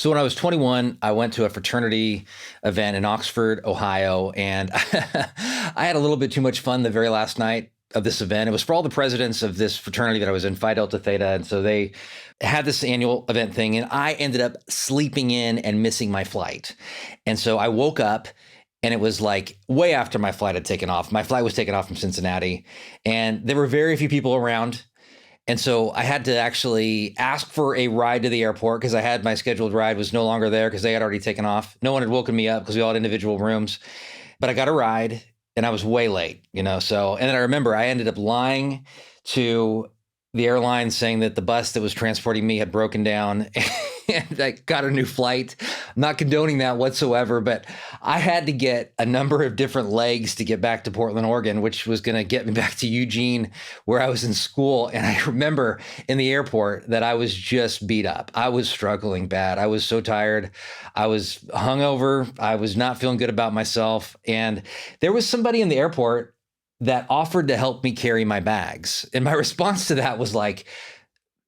So when I was 21, I went to a fraternity event in Oxford, Ohio, and I had a little bit too much fun the very last night of this event. It was for all the presidents of this fraternity that I was in, Phi Delta Theta. And so they had this annual event thing, and I ended up sleeping in and missing my flight. And so I woke up and it was like way after my flight had taken off. My flight was taken off from Cincinnati, and there were very few people around. And so I had to actually ask for a ride to the airport because I had my scheduled ride was no longer there because they had already taken off. No one had woken me up because we all had individual rooms, but I got a ride and I was way late, So, and then I remember I ended up lying to the airline saying that the bus that was transporting me had broken down and I got a new flight. I'm not condoning that whatsoever, but I had to get a number of different legs to get back to Portland, Oregon, which was going to get me back to Eugene, where I was in school. And I remember in the airport that I was just beat up. I was struggling bad. I was so tired. I was hungover. I was not feeling good about myself. And there was somebody in the airport that offered to help me carry my bags. And my response to that was like,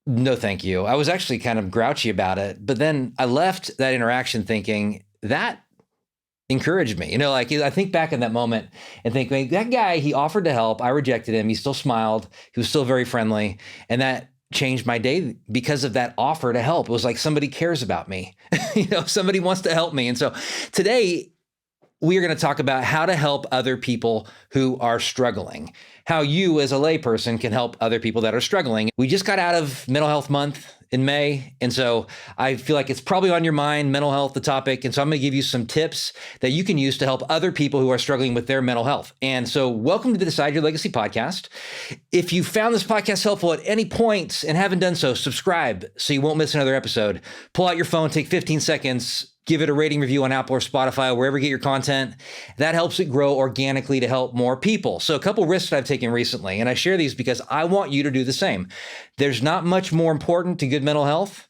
no, thank you. I was actually kind of grouchy about it. But then I left that interaction thinking that encouraged me. I think back in that moment and think, that guy, he offered to help. I rejected him. He still smiled. He was still very friendly. And that changed my day because of that offer to help. It was like somebody cares about me. Somebody wants to help me. And so today, we are going to talk about how to help other people who are struggling, how you as a layperson can help other people that are struggling. We just got out of Mental Health Month in May. And so I feel like it's probably on your mind, mental health, the topic. And so I'm going to give you some tips that you can use to help other people who are struggling with their mental health. And so welcome to the Decide Your Legacy podcast. If you found this podcast helpful at any point and haven't done so, subscribe so you won't miss another episode. Pull out your phone, take 15 seconds, give it a rating review on Apple or Spotify, or wherever you get your content. That helps it grow organically to help more people. So a couple risks that I've taken recently, and I share these because I want you to do the same. There's not much more important to good mental health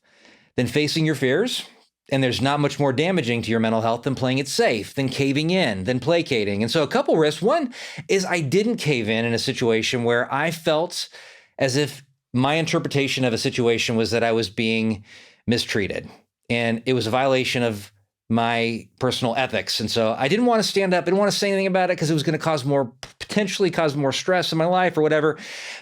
than facing your fears. And there's not much more damaging to your mental health than playing it safe, than caving in, than placating. And so a couple risks. One is I didn't cave in a situation where I felt as if my interpretation of a situation was that I was being mistreated. And it was a violation of my personal ethics. And so I didn't want to stand up. I didn't want to say anything about it because it was going to potentially cause more stress in my life or whatever.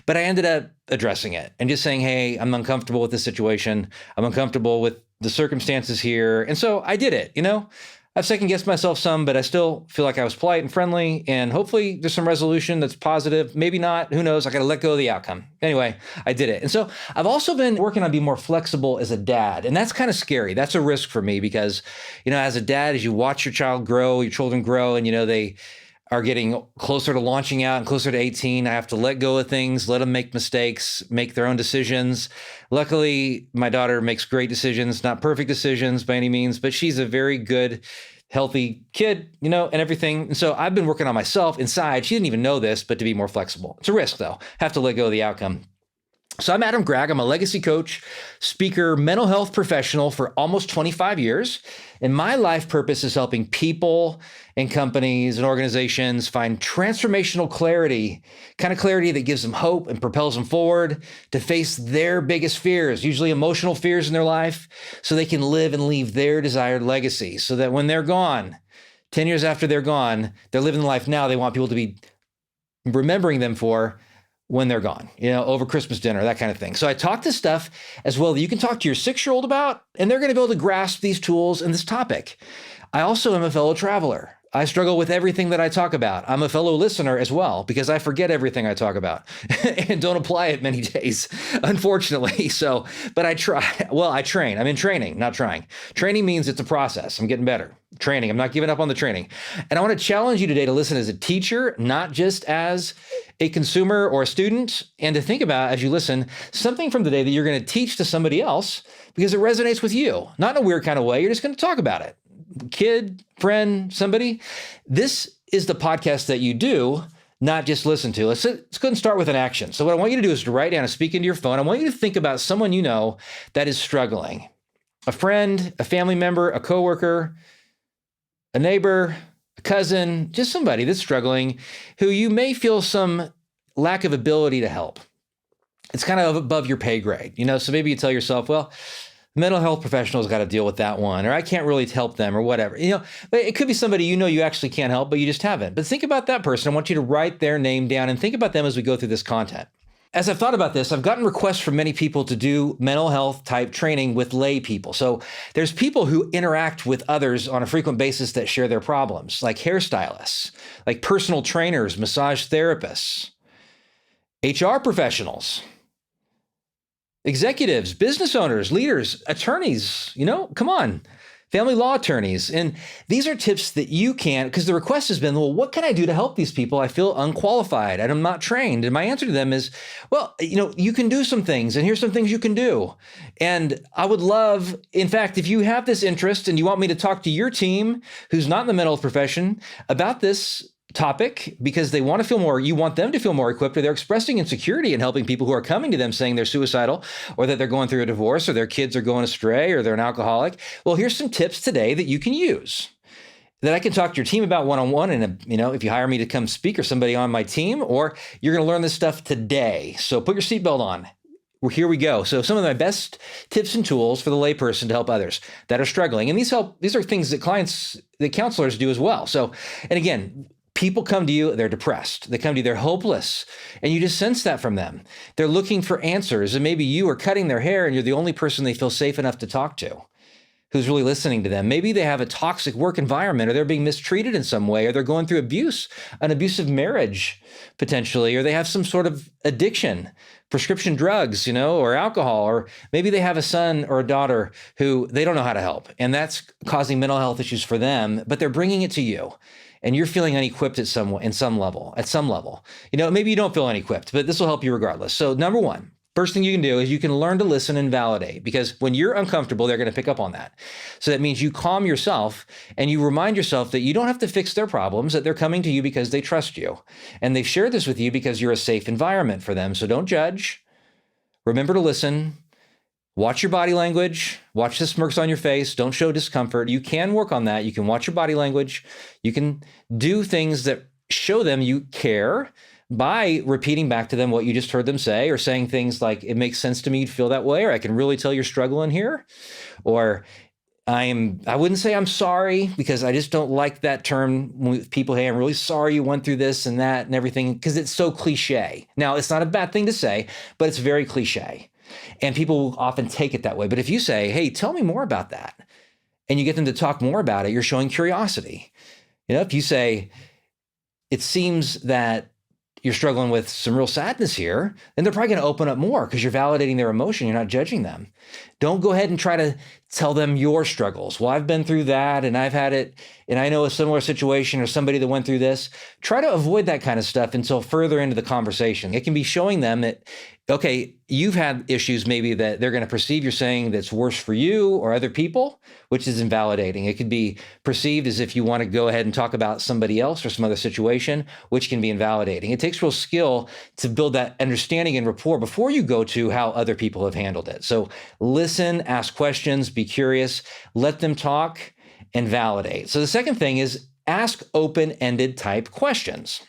But I ended up addressing it and just saying, hey, I'm uncomfortable with this situation. I'm uncomfortable with the circumstances here. And so I did it, I've second guessed myself some, but I still feel like I was polite and friendly, and hopefully there's some resolution that's positive. Maybe not, who knows? I got to let go of the outcome. Anyway, I did it. And so I've also been working on being more flexible as a dad, and that's kind of scary. That's a risk for me because, as a dad, as you watch your child grow, your children grow, and, they are getting closer to launching out and closer to 18. I have to let go of things, let them make mistakes, make their own decisions. Luckily, my daughter makes great decisions, not perfect decisions by any means, but she's a very good, healthy kid, and everything. And so I've been working on myself inside. She didn't even know this, but to be more flexible. It's a risk though. Have to let go of the outcome. So I'm Adam Gragg. I'm a legacy coach, speaker, mental health professional for almost 25 years. And my life purpose is helping people and companies and organizations find transformational clarity, kind of clarity that gives them hope and propels them forward to face their biggest fears, usually emotional fears in their life, so they can live and leave their desired legacy so that when they're gone, 10 years after they're gone, they're living the life now they want people to be remembering them for when they're gone, over Christmas dinner, that kind of thing. So I talk this stuff as well that you can talk to your 6-year-old about, and they're going to be able to grasp these tools and this topic. I also am a fellow traveler. I struggle with everything that I talk about. I'm a fellow listener as well, because I forget everything I talk about and don't apply it many days, unfortunately. So, but I try. Well, I train. I'm in training, not trying. Training means it's a process. I'm getting better. Training. I'm not giving up on the training. And I want to challenge you today to listen as a teacher, not just as a consumer or a student, and to think about, as you listen, something from the day that you're going to teach to somebody else because it resonates with you. Not in a weird kind of way. You're just going to talk about it. Kid, friend, somebody. This is the podcast that you do, not just listen to. Let's go ahead and start with an action. So what I want you to do is to write down and speak into your phone. I want you to think about someone that is struggling. A friend, a family member, a coworker, a neighbor, a cousin, just somebody that's struggling who you may feel some lack of ability to help. It's kind of above your pay grade, so maybe you tell yourself, well, mental health professional's got to deal with that one, or I can't really help them, or whatever. But it could be somebody you actually can't help, but you just haven't. But think about that person. I want you to write their name down and think about them as we go through this content. As I've thought about this, I've gotten requests from many people to do mental health type training with lay people. So there's people who interact with others on a frequent basis that share their problems, like hairstylists, like personal trainers, massage therapists, HR professionals, executives, business owners, leaders, attorneys, come on, family law attorneys. And these are tips that you can, because the request has been, well, what can I do to help these people? I feel unqualified and I'm not trained. And my answer to them is, well, you can do some things, and here's some things you can do. And I would love, in fact, if you have this interest and you want me to talk to your team who's not in the mental health profession about this topic, because they want to feel more, you want them to feel more equipped, or they're expressing insecurity and helping people who are coming to them saying they're suicidal, or that they're going through a divorce, or their kids are going astray, or they're an alcoholic. Well, here's some tips today that you can use, that I can talk to your team about one-on-one. And if you hire me to come speak, or somebody on my team, or you're going to learn this stuff today. So put your seatbelt on. Well, here we go. So some of my best tips and tools for the layperson to help others that are struggling. And these are things that counselors do as well. So, and again, people come to you, they're depressed. They come to you, they're hopeless. And you just sense that from them. They're looking for answers. And maybe you are cutting their hair and you're the only person they feel safe enough to talk to who's really listening to them. Maybe they have a toxic work environment, or they're being mistreated in some way, or they're going through an abusive marriage potentially, or they have some sort of addiction, prescription drugs, or alcohol, or maybe they have a son or a daughter who they don't know how to help. And that's causing mental health issues for them, but they're bringing it to you. And you're feeling unequipped at some level. Maybe you don't feel unequipped, but this will help you regardless. So number one, first thing you can do is you can learn to listen and validate, because when you're uncomfortable, they're going to pick up on that. So that means you calm yourself and you remind yourself that you don't have to fix their problems, that they're coming to you because they trust you. And they've shared this with you because you're a safe environment for them. So don't judge. Remember to listen. Watch your body language. Watch the smirks on your face. Don't show discomfort. You can work on that. You can watch your body language. You can do things that show them you care by repeating back to them what you just heard them say, or saying things like, it makes sense to me you'd feel that way, or I can really tell you're struggling here, or I wouldn't say I'm sorry, because I just don't like that term with people. Hey, I'm really sorry you went through this and that and everything, because it's so cliche. Now, it's not a bad thing to say, but it's very cliche. And people will often take it that way. But if you say, hey, tell me more about that, and you get them to talk more about it, you're showing curiosity. If you say, it seems that you're struggling with some real sadness here, then they're probably going to open up more, because you're validating their emotion. You're not judging them. Don't go ahead and try to tell them your struggles. Well, I've been through that, and I've had it, and I know a similar situation, or somebody that went through this. Try to avoid that kind of stuff until further into the conversation. It can be showing them that, okay, you've had issues maybe that they're going to perceive you're saying that's worse for you or other people, which is invalidating. It could be perceived as if you want to go ahead and talk about somebody else or some other situation, which can be invalidating. It takes real skill to build that understanding and rapport before you go to how other people have handled it. So listen, ask questions, be curious, let them talk, and validate. So the second thing is ask open-ended type questions.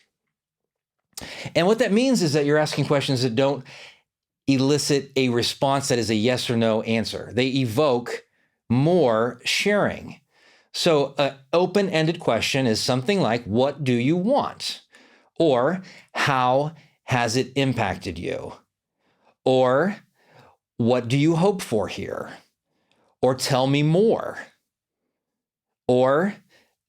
And what that means is that you're asking questions that don't elicit a response that is a yes or no answer. They evoke more sharing. So an open-ended question is something like, what do you want? Or how has it impacted you? Or what do you hope for here? Or tell me more. Or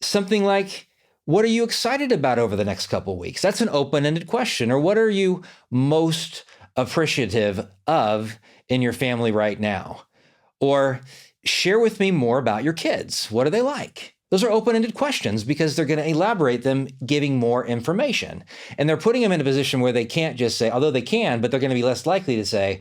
something like, what are you excited about over the next couple of weeks? That's an open-ended question. Or what are you most appreciative of in your family right now? Or share with me more about your kids. What are they like? Those are open-ended questions, because they're going to elaborate them, giving more information. And they're putting them in a position where they can't just say, although they can, but they're going to be less likely to say,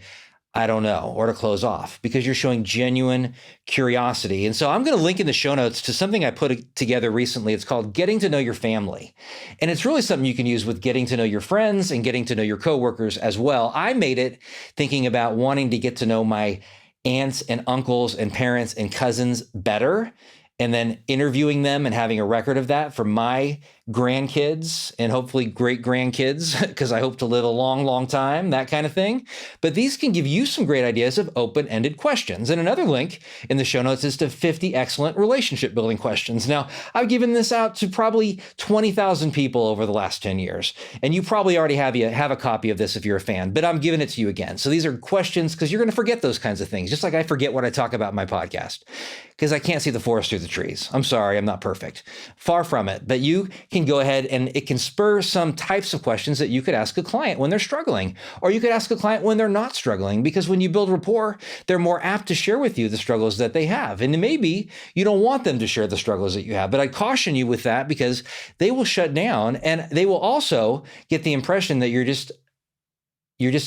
I don't know, or to close off, because you're showing genuine curiosity. And so I'm going to link in the show notes to something I put together recently. It's called Getting to Know Your Family. And it's really something you can use with getting to know your friends and getting to know your coworkers as well. I made it thinking about wanting to get to know my aunts and uncles and parents and cousins better, and then interviewing them and having a record of that for my grandkids and hopefully great grandkids, because I hope to live a long, long time, that kind of thing. But these can give you some great ideas of open-ended questions. And another link in the show notes is to 50 excellent relationship building questions. Now, I've given this out to probably 20,000 people over the last 10 years. And you probably already have a copy of this if you're a fan, but I'm giving it to you again. So these are questions because you're going to forget those kinds of things, just like I forget what I talk about in my podcast, because I can't see the forest through the trees. I'm sorry, I'm not perfect. Far from it. But you can go ahead and it can spur some types of questions that you could ask a client when they're struggling, or you could ask a client when they're not struggling, because when you build rapport, they're more apt to share with you the struggles that they have. And maybe you don't want them to share the struggles that you have, but I caution you with that because they will shut down, and they will also get the impression that you're just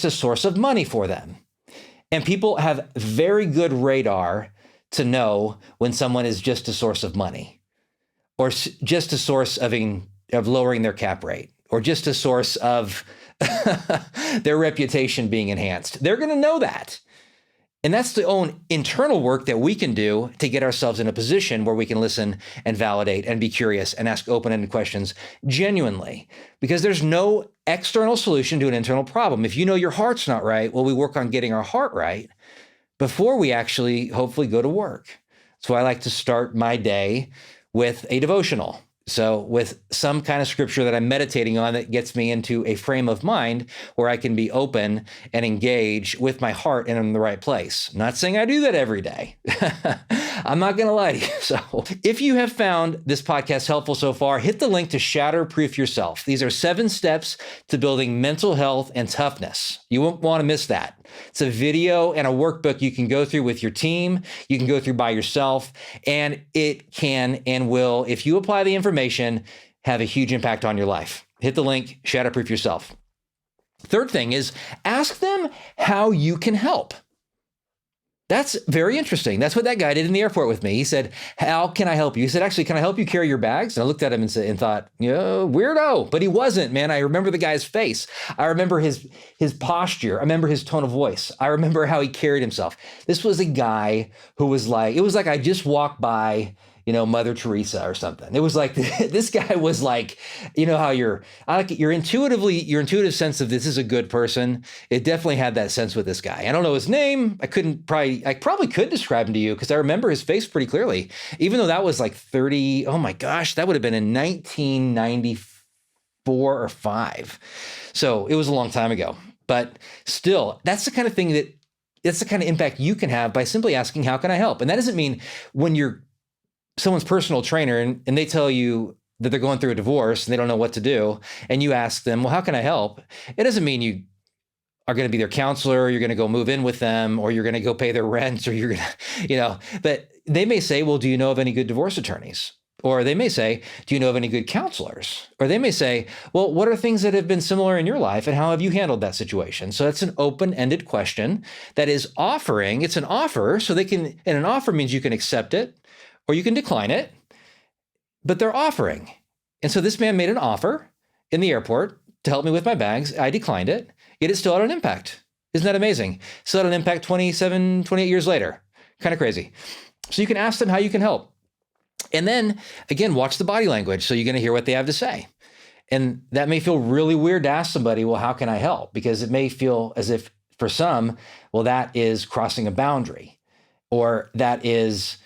a source of money for them. And people have very good radar to know when someone is just a source of money, or just a source of lowering their cap rate, or just a source of their reputation being enhanced. They're going to know that. And that's the own internal work that we can do to get ourselves in a position where we can listen and validate and be curious and ask open-ended questions genuinely, because there's no external solution to an internal problem. If you know your heart's not right, well, we work on getting our heart right before we actually hopefully go to work. So I like to start my day with a devotional. So with some kind of scripture that I'm meditating on that gets me into a frame of mind where I can be open and engage with my heart and in the right place. I'm not saying I do that every day. I'm not going to lie to you. So if you have found this podcast helpful so far, hit the link to Shatterproof Yourself. These are 7 steps to building mental health and toughness. You won't want to miss that. It's a video and a workbook you can go through with your team. You can go through by yourself, and it can and will, if you apply the information, have a huge impact on your life. Hit the link, Shatterproof Yourself. Third thing is ask them how you can help. That's very interesting. That's what that guy did in the airport with me. He said, how can I help you? He said, actually, can I help you carry your bags? And I looked at him and thought, weirdo. But he wasn't, man. I remember the guy's face. I remember his posture. I remember his tone of voice. I remember how he carried himself. This was a guy who was like, it was like I just walked by, Mother Teresa or something. It was like, this guy was like, how your intuitive sense of this is a good person. It definitely had that sense with this guy. I don't know his name. I probably could describe him to you because I remember his face pretty clearly, even though that was like 30, oh my gosh, that would have been in 1994 or 5. So it was a long time ago, but still, that's the kind of impact you can have by simply asking, how can I help? And that doesn't mean when you're someone's personal trainer and they tell you that they're going through a divorce and they don't know what to do, and you ask them, well, how can I help? It doesn't mean you are going to be their counselor, you're going to go move in with them, or you're going to go pay their rent, or you're going to, but they may say, well, do you know of any good divorce attorneys? Or they may say, do you know of any good counselors? Or they may say, well, what are things that have been similar in your life and how have you handled that situation? So that's an open-ended question that is offering. It's an offer. So and an offer means you can accept it or you can decline it, but they're offering. And so this man made an offer in the airport to help me with my bags. I declined it. Yet it still had an impact. Isn't that amazing? Still had an impact 28 years later. Kind of crazy. So you can ask them how you can help. And then, again, watch the body language. So you're going to hear what they have to say. And that may feel really weird to ask somebody, well, how can I help? Because it may feel as if for some, well, that is crossing a boundary, or that is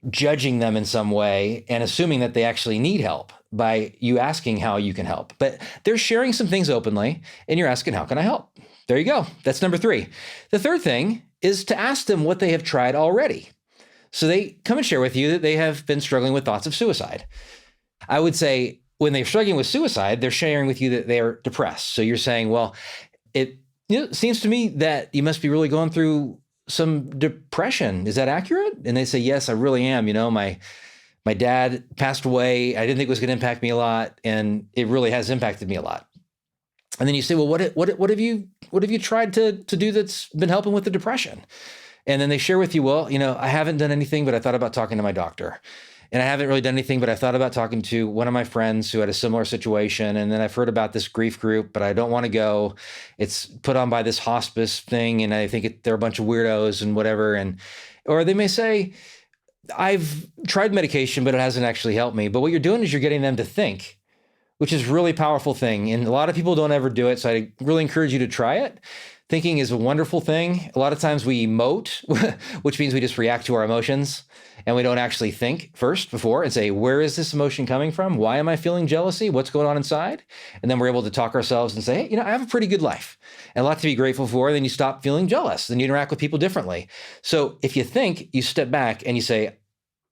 judging them in some way and assuming that they actually need help by you asking how you can help. But they're sharing some things openly and you're asking, how can I help? There you go. That's number 3. The third thing is to ask them what they have tried already. So they come and share with you that they have been struggling with thoughts of suicide. I would say when they're struggling with suicide, they're sharing with you that they are depressed. So you're saying, well, it seems to me that you must be really going through some depression. Is that accurate? And they say, yes, I really am. My dad passed away. I didn't think it was going to impact me a lot. And it really has impacted me a lot. And then you say, well, what have you tried to do that's been helping with the depression? And then they share with you, well, I haven't done anything, but I thought about talking to my doctor. And I haven't really done anything, but I thought about talking to one of my friends who had a similar situation. And then I've heard about this grief group, but I don't want to go. It's put on by this hospice thing. And I think they're a bunch of weirdos and whatever. Or they may say, I've tried medication, but it hasn't actually helped me. But what you're doing is you're getting them to think which is a really powerful thing. And a lot of people don't ever do it. So I really encourage you to try it. Thinking is a wonderful thing. A lot of times we emote, which means we just react to our emotions and we don't actually think first before and say, where is this emotion coming from? Why am I feeling jealousy? What's going on inside? And then we're able to talk ourselves and say, hey, I have a pretty good life and a lot to be grateful for. Then you stop feeling jealous. Then you interact with people differently. So if you think, you step back and you say,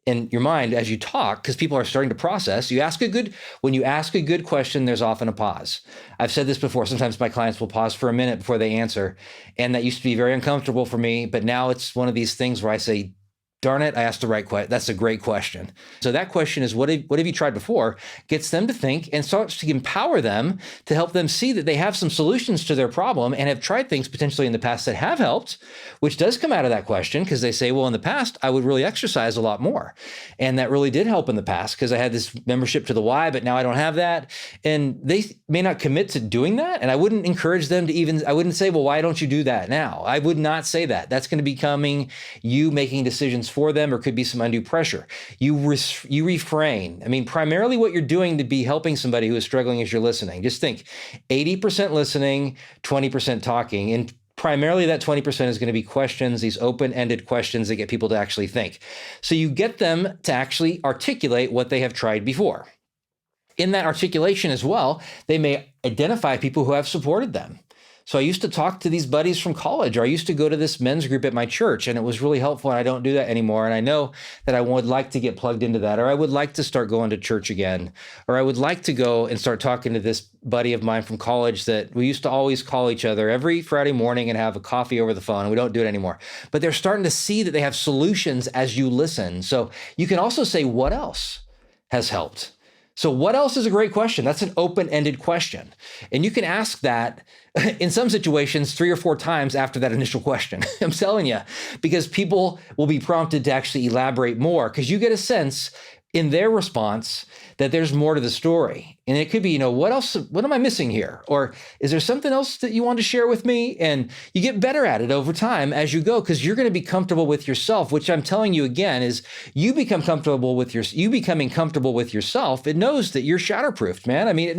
in your mind as you talk, because people are starting to process, when you ask a good question, there's often a pause. I've said this before. Sometimes my clients will pause for a minute before they answer. And that used to be very uncomfortable for me. But now it's one of these things where I say, darn it, I asked the right question. That's a great question. So that question is, what have you tried before? Gets them to think and starts to empower them to help them see that they have some solutions to their problem and have tried things potentially in the past that have helped, which does come out of that question because they say, well, in the past, I would really exercise a lot more. And that really did help in the past because I had this membership to the Y, but now I don't have that. And they may not commit to doing that. And I wouldn't encourage them to I wouldn't say, well, why don't you do that now? I would not say that. That's going to be becoming you making decisions for them, or could be some undue pressure. You refrain. I mean, primarily what you're doing to be helping somebody who is struggling is you're listening. Just think 80% listening, 20% talking. And primarily that 20% is going to be questions, these open-ended questions that get people to actually think. So you get them to actually articulate what they have tried before. In that articulation as well, they may identify people who have supported them. So I used to talk to these buddies from college, or I used to go to this men's group at my church, and it was really helpful, and I don't do that anymore. And I know that I would like to get plugged into that, or I would like to start going to church again, or I would like to go and start talking to this buddy of mine from college that we used to always call each other every Friday morning and have a coffee over the phone, and we don't do it anymore. But they're starting to see that they have solutions as you listen. So you can also say, what else has helped? So what else is a great question? That's an open-ended question. And you can ask that in some situations 3 or 4 times after that initial question. I'm telling you, because people will be prompted to actually elaborate more because you get a sense in their response that there's more to the story. And it could be, what else, what am I missing here? Or is there something else that you want to share with me? And you get better at it over time as you go, because you're going to be comfortable with yourself, which I'm telling you again is you becoming comfortable with yourself. It knows that you're shatterproofed, man. I mean,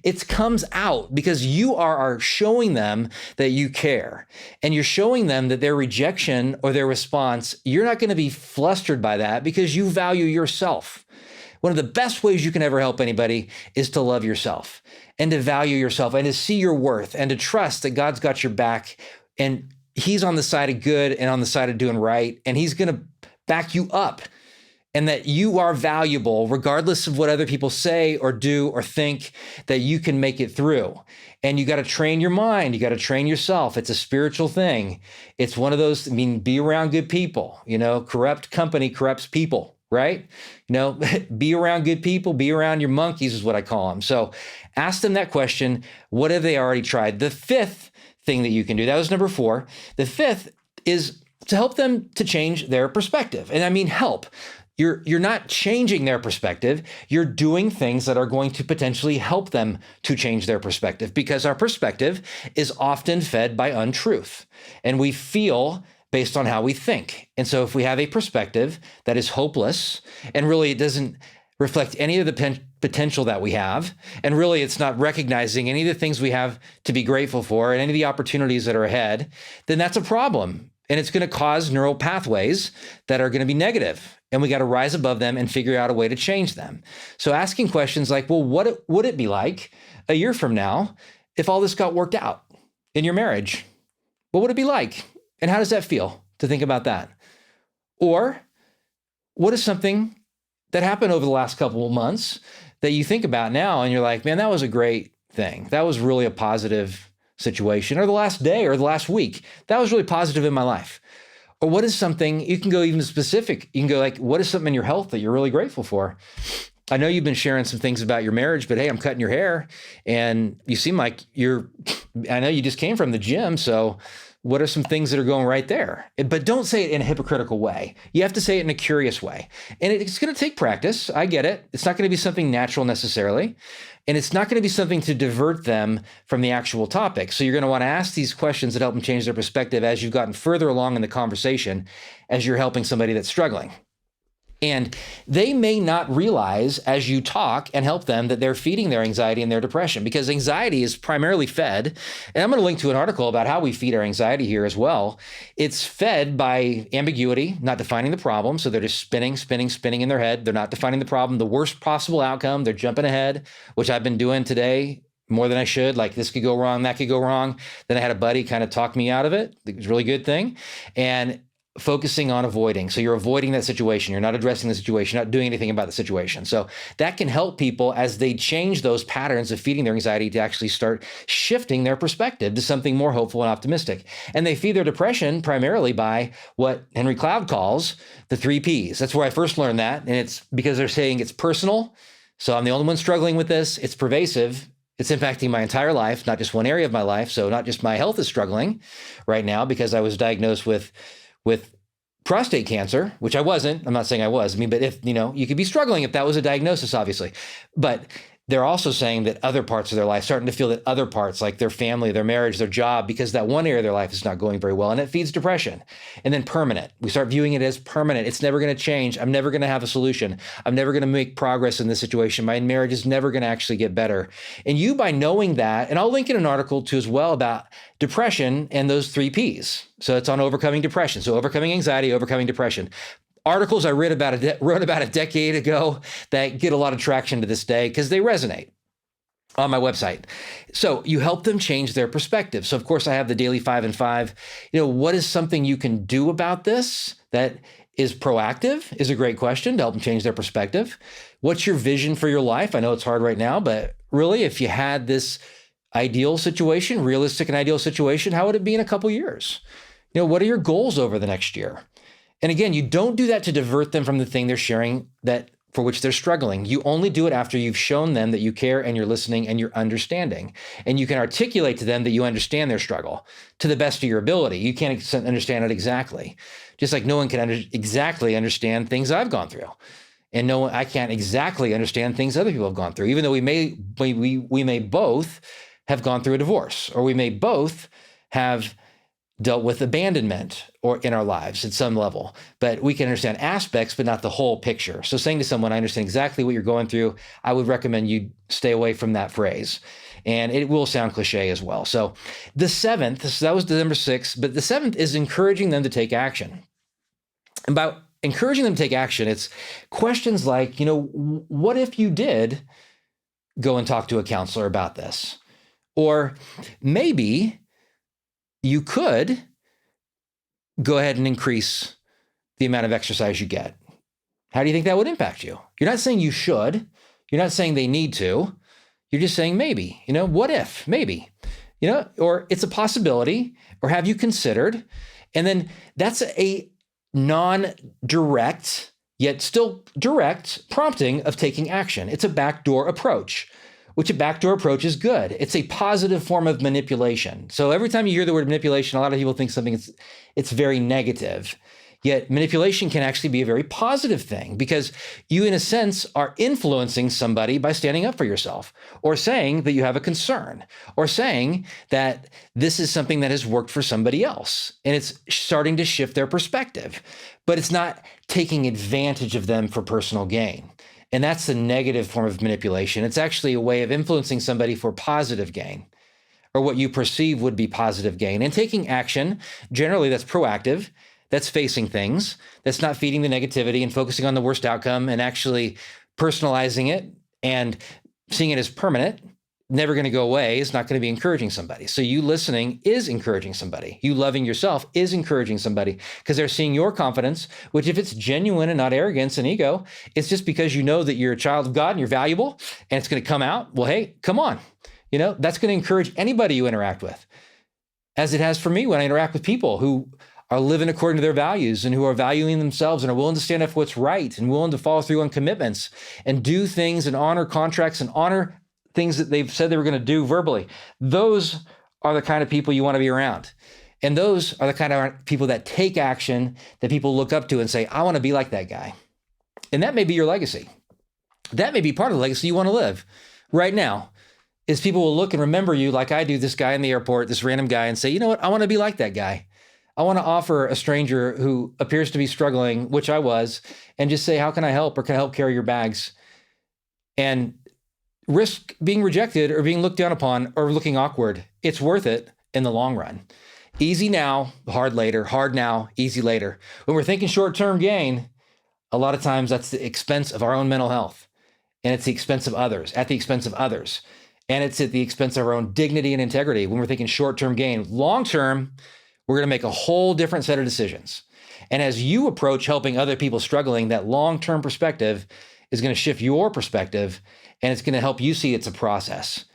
it comes out because you are showing them that you care, and you're showing them that their rejection or their response, you're not going to be flustered by that because you value yourself. One of the best ways you can ever help anybody is to love yourself and to value yourself and to see your worth and to trust that God's got your back and he's on the side of good and on the side of doing right. And he's going to back you up and that you are valuable regardless of what other people say or do or think, that you can make it through. And you got to train your mind. You got to train yourself. It's a spiritual thing. It's one of those, be around good people. Corrupt company corrupts people. Right? Be around good people, be around your monkeys is what I call them. So ask them that question. What have they already tried? The 5th thing that you can do, that was number 4. The 5th is to help them to change their perspective. And I mean, help. You're not changing their perspective. You're doing things that are going to potentially help them to change their perspective, because our perspective is often fed by untruth and we feel based on how we think. And so if we have a perspective that is hopeless and really it doesn't reflect any of the potential that we have, and really it's not recognizing any of the things we have to be grateful for and any of the opportunities that are ahead, then that's a problem. And it's going to cause neural pathways that are going to be negative. And we got to rise above them and figure out a way to change them. So asking questions like, well, what would it be like a year from now if all this got worked out in your marriage? What would it be like? And how does that feel to think about that? Or what is something that happened over the last couple of months that you think about now and you're like, man, that was a great thing. That was really a positive situation. Or the last day or the last week, that was really positive in my life. Or what is something, you can go even specific. You can go like, what is something in your health that you're really grateful for? I know you've been sharing some things about your marriage, but hey, I'm cutting your hair and you seem like I know you just came from the gym. So what are some things that are going right there? But don't say it in a hypocritical way. You have to say it in a curious way. And it's going to take practice. I get it. It's not going to be something natural necessarily. And it's not going to be something to divert them from the actual topic. So you're going to want to ask these questions that help them change their perspective as you've gotten further along in the conversation, as you're helping somebody that's struggling. And they may not realize as you talk and help them that they're feeding their anxiety and their depression, because anxiety is primarily fed. And I'm going to link to an article about how we feed our anxiety here as well. It's fed by ambiguity, not defining the problem. So they're just spinning in their head. They're not defining the problem, the worst possible outcome. They're jumping ahead, which I've been doing today more than I should. Like, this could go wrong, that could go wrong. Then I had a buddy kind of talk me out of it. It was a really good thing. And focusing on avoiding. So you're avoiding that situation. You're not addressing the situation, not doing anything about the situation. So that can help people as they change those patterns of feeding their anxiety to actually start shifting their perspective to something more hopeful and optimistic. And they feed their depression primarily by what Henry Cloud calls the 3 Ps. That's where I first learned that. And it's because they're saying it's personal. So I'm the only one struggling with this. It's pervasive. It's impacting my entire life, not just one area of my life. So not just my health is struggling right now because I was diagnosed with prostate cancer, which I wasn't. I'm not saying I was. I mean, but if, you could be struggling if that was a diagnosis, obviously. But they're also saying that other parts of their life, starting to feel that other parts, like their family, their marriage, their job, because that one area of their life is not going very well, and it feeds depression. And then permanent. We start viewing it as permanent. It's never going to change. I'm never going to have a solution. I'm never going to make progress in this situation. My marriage is never going to actually get better. And you, by knowing that, and I'll link in an article too as well about depression and those 3 Ps. So it's on overcoming depression. So overcoming anxiety, overcoming depression. Articles I wrote about a decade ago that get a lot of traction to this day because they resonate on my website. So you help them change their perspective. So of course I have the daily 5 and 5. What is something you can do about this that is proactive is a great question to help them change their perspective. What's your vision for your life? I know it's hard right now, but really, if you had this ideal situation, realistic and ideal situation, how would it be in a couple years? What are your goals over the next year? And again, you don't do that to divert them from the thing they're sharing that for which they're struggling. You only do it after you've shown them that you care and you're listening and you're understanding. And you can articulate to them that you understand their struggle to the best of your ability. You can't understand it exactly. Just like no one can exactly understand things I've gone through. And I can't exactly understand things other people have gone through, even though we may both have gone through a divorce, or we may both have dealt with abandonment or in our lives at some level, but we can understand aspects, but not the whole picture. So saying to someone, I understand exactly what you're going through, I would recommend you stay away from that phrase. And it will sound cliche as well. So the 7th, so that was the number 6, but the 7th is encouraging them to take action. And by encouraging them to take action, it's questions like, what if you did go and talk to a counselor about this? Or maybe you could go ahead and increase the amount of exercise you get. How do you think that would impact you? You're not saying you should. You're not saying they need to. You're just saying maybe, what if, maybe, or it's a possibility, or have you considered? And then that's a non-direct, yet still direct prompting of taking action. It's a backdoor approach. Which a backdoor approach is good. It's a positive form of manipulation. So every time you hear the word manipulation, a lot of people think it's very negative. Yet manipulation can actually be a very positive thing because you, in a sense, are influencing somebody by standing up for yourself, or saying that you have a concern, or saying that this is something that has worked for somebody else. And it's starting to shift their perspective. But it's not taking advantage of them for personal gain. And that's the negative form of manipulation. It's actually a way of influencing somebody for positive gain, or what you perceive would be positive gain. And taking action, generally that's proactive, that's facing things, that's not feeding the negativity and focusing on the worst outcome and actually personalizing it and seeing it as permanent, never going to go away, is not going to be encouraging somebody. So you listening is encouraging somebody. You loving yourself is encouraging somebody because they're seeing your confidence, which if it's genuine and not arrogance and ego, it's just because you know that you're a child of God and you're valuable and it's going to come out. Well, hey, come on. That's going to encourage anybody you interact with, as it has for me when I interact with people who are living according to their values and who are valuing themselves and are willing to stand up for what's right and willing to follow through on commitments and do things and honor contracts and honor things that they've said they were going to do verbally. Those are the kind of people you want to be around. And those are the kind of people that take action that people look up to and say, I want to be like that guy. And that may be your legacy. That may be part of the legacy you want to live right now, is people will look and remember you like I do, this guy in the airport, this random guy, and say, you know what? I want to be like that guy. I want to offer a stranger who appears to be struggling, which I was, and just say, how can I help? Or can I help carry your bags? And risk being rejected or being looked down upon or looking awkward. It's worth it in the long run. Easy now, hard later, hard now, easy later. When we're thinking short-term gain, a lot of times that's the expense of our own mental health. And it's the expense of others, at the expense of others. And it's at the expense of our own dignity and integrity when we're thinking short-term gain. Long-term, we're going to make a whole different set of decisions. And as you approach helping other people struggling, that long-term perspective is going to shift your perspective, and it's going to help you see it's a process.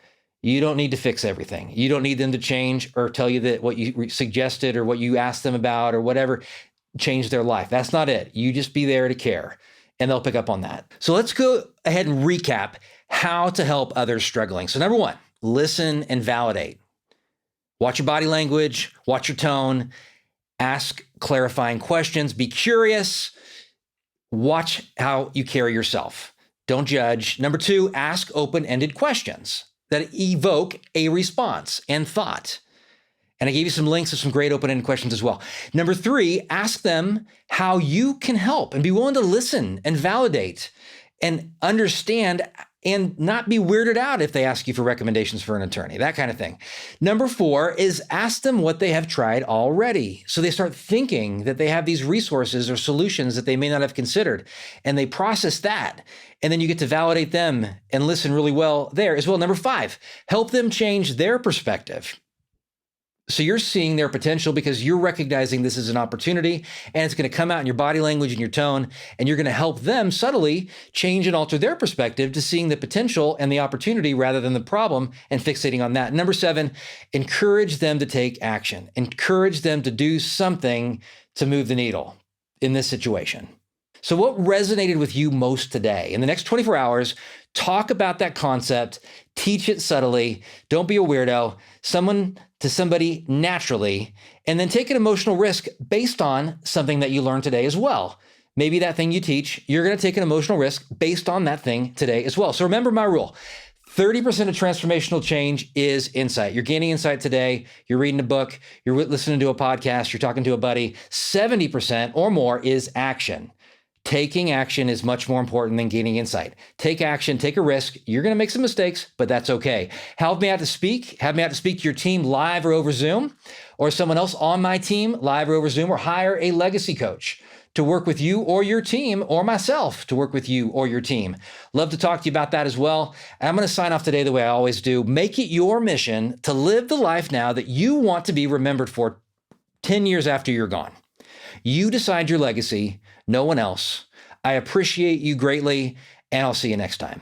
You don't need to fix everything. You don't need them to change or tell you that what you suggested or what you asked them about or whatever changed their life. That's not it. You just be there to care, and they'll pick up on that. So let's go ahead and recap how to help others struggling. So number one, listen and validate. Watch your body language, watch your tone, ask clarifying questions, be curious, watch how you carry yourself. Don't judge. Number two, ask open-ended questions that evoke a response and thought. And I gave you some links to some great open-ended questions as well. Number three, ask them how you can help and be willing to listen and validate and understand and not be weirded out if they ask you for recommendations for an attorney, that kind of thing. Number four is ask them what they have tried already. So they start thinking that they have these resources or solutions that they may not have considered, and they process that. And then you get to validate them and listen really well there as well. Number five, help them change their perspective. So you're seeing their potential because you're recognizing this is an opportunity, and it's going to come out in your body language and your tone, and you're going to help them subtly change and alter their perspective to seeing the potential and the opportunity rather than the problem and fixating on that. Number seven, encourage them to take action. Encourage them to do something to move the needle in this situation. So what resonated with you most today? In the next 24 hours, talk about that concept, teach it subtly, don't be a weirdo, someone to somebody naturally, and then take an emotional risk based on something that you learned today as well. Maybe that thing you teach, you're going to take an emotional risk based on that thing today as well. So remember my rule. 30% of transformational change is insight. You're gaining insight today. You're reading a book. You're listening to a podcast. You're talking to a buddy. 70% or more is action. Taking action is much more important than gaining insight. Take action, take a risk. You're going to make some mistakes, but that's okay. Have me out to speak. Have me out to speak to your team live or over Zoom, or someone else on my team live or over Zoom, or hire a legacy coach to work with you or your team, or myself to work with you or your team. Love to talk to you about that as well. I'm going to sign off today the way I always do. Make it your mission to live the life now that you want to be remembered for 10 years after you're gone. You decide your legacy, no one else. I appreciate you greatly, and I'll see you next time.